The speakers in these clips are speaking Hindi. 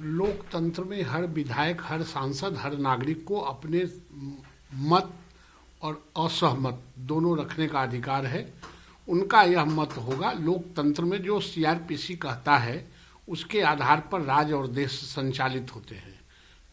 लोकतंत्र में हर विधायक, हर सांसद, हर नागरिक को अपने मत और असहमत दोनों रखने का अधिकार है। उनका यह मत होगा। लोकतंत्र में जो सीआरपीसी कहता है उसके आधार पर राज्य और देश संचालित होते हैं।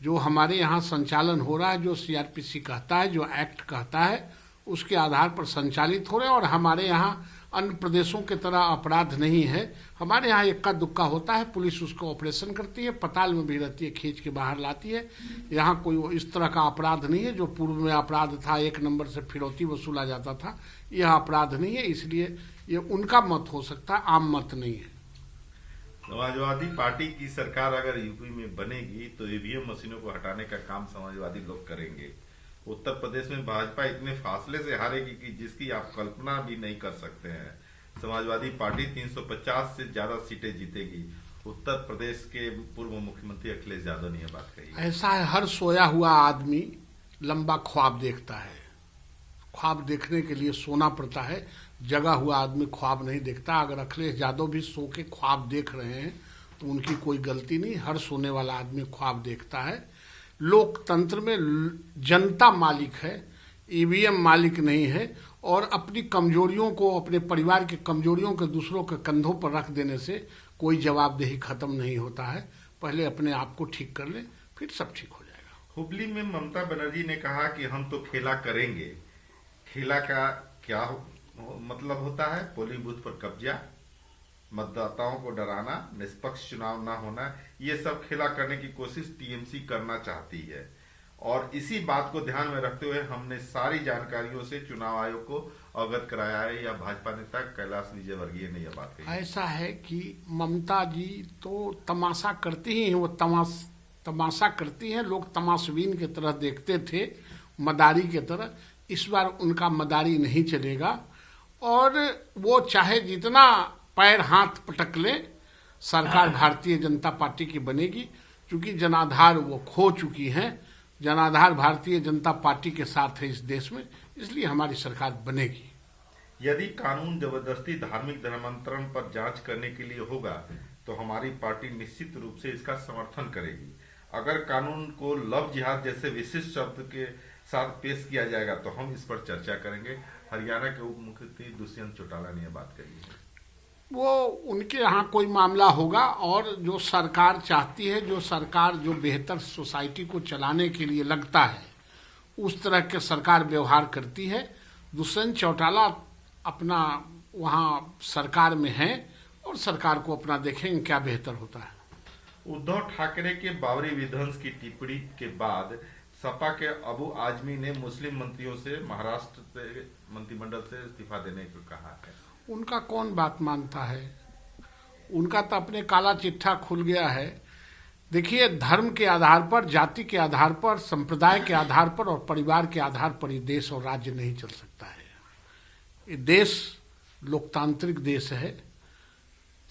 जो हमारे यहाँ संचालन हो रहा है, जो सीआरपीसी कहता है, जो एक्ट कहता है, उसके आधार पर संचालित हो रहे हैं। और हमारे यहाँ अन्य प्रदेशों की तरह अपराध नहीं है। हमारे यहाँ इक्का दुक्का होता है, पुलिस उसको ऑपरेशन करती है, पताल में भी रहती है, खींच के बाहर लाती है। यहाँ कोई इस तरह का अपराध नहीं है जो पूर्व में अपराध था, 1 नंबर से फिरौती वसूला जाता था। यह अपराध नहीं है, इसलिए ये उनका मत हो सकता है, आम मत नहीं है। समाजवादी पार्टी की सरकार अगर यूपी में बनेगी तो ईवीएम मशीनों को हटाने का काम समाजवादी लोग करेंगे। उत्तर प्रदेश में भाजपा इतने फासले से हारेगी कि जिसकी आप कल्पना भी नहीं कर सकते हैं। समाजवादी पार्टी 350 से ज्यादा सीटें जीतेगी। उत्तर प्रदेश के पूर्व मुख्यमंत्री अखिलेश यादव ने यह बात कही। ऐसा है, हर सोया हुआ आदमी लंबा ख्वाब देखता है। ख्वाब देखने के लिए सोना पड़ता है, जगा हुआ आदमी ख्वाब नहीं देखता। अगर अखिलेश यादव भी सो के ख्वाब देख रहे हैं तो उनकी कोई गलती नहीं। हर सोने वाला आदमी ख्वाब देखता है। लोकतंत्र में जनता मालिक है, ईवीएम मालिक नहीं है। और अपनी कमजोरियों को, अपने परिवार की कमजोरियों को दूसरों के कंधों पर रख देने से कोई जवाबदेही खत्म नहीं होता है। पहले अपने आप को ठीक कर ले, फिर सब ठीक हो जाएगा। हुबली में ममता बनर्जी ने कहा कि हम तो खेला करेंगे। खेला का क्या मतलब होता है? पोलिंग बूथ पर कब्जा, मतदाताओं को डराना, निष्पक्ष चुनाव ना होना, ये सब खेला करने की कोशिश टीएमसी करना चाहती है। और इसी बात को ध्यान में रखते हुए हमने सारी जानकारियों से चुनाव आयोग को अवगत कराया है। या भाजपा नेता कैलाश विजयवर्गीय ने यह बात कही। ऐसा है कि ममता जी तो तमाशा करती ही हैं, वो तमाशा करती हैं। लोग तमाशबीन की तरह देखते थे, मदारी की तरह। इस बार उनका मदारी नहीं चलेगा और वो चाहे जितना पैर हाथ पटक ले, सरकार भारतीय जनता पार्टी की बनेगी। क्योंकि जनाधार वो खो चुकी हैं। जनाधार भारतीय जनता पार्टी के साथ है इस देश में, इसलिए हमारी सरकार बनेगी। यदि कानून जबरदस्ती धार्मिक धर्मांतरण पर जांच करने के लिए होगा तो हमारी पार्टी निश्चित रूप से इसका समर्थन करेगी। अगर कानून को लव जिहाद जैसे विशिष्ट शब्द के साथ पेश किया जाएगा तो हम इस पर चर्चा करेंगे। हरियाणा के उप मुख्यमंत्री दुष्यंत चौटाला ने यह बात कही है। वो उनके यहाँ कोई मामला होगा और जो सरकार चाहती है, जो सरकार जो बेहतर सोसाइटी को चलाने के लिए लगता है, उस तरह के सरकार व्यवहार करती है। दुष्यंत चौटाला अपना वहाँ सरकार में है और सरकार को अपना देखेंगे क्या बेहतर होता है। उद्धव ठाकरे के बाबरी विध्वंस की टिप्पणी के बाद सपा के अबू आजमी ने मुस्लिम मंत्रियों से महाराष्ट्र से मंत्रिमंडल से इस्तीफा देने को कहा है। उनका कौन बात मानता है? उनका तो अपने काला चिट्ठा खुल गया है। देखिए, धर्म के आधार पर, जाति के आधार पर, संप्रदाय के आधार पर और परिवार के आधार पर ये देश और राज्य नहीं चल सकता है। ये देश लोकतांत्रिक देश है।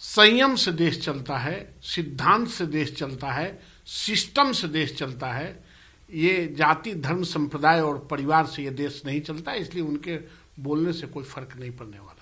संयम से देश चलता है, सिद्धांत से देश चलता है, सिस्टम से देश चलता है। ये जाति, धर्म, संप्रदाय और परिवार से ये देश नहीं चलता। इसलिए उनके बोलने से कोई फर्क नहीं पड़ने वाला।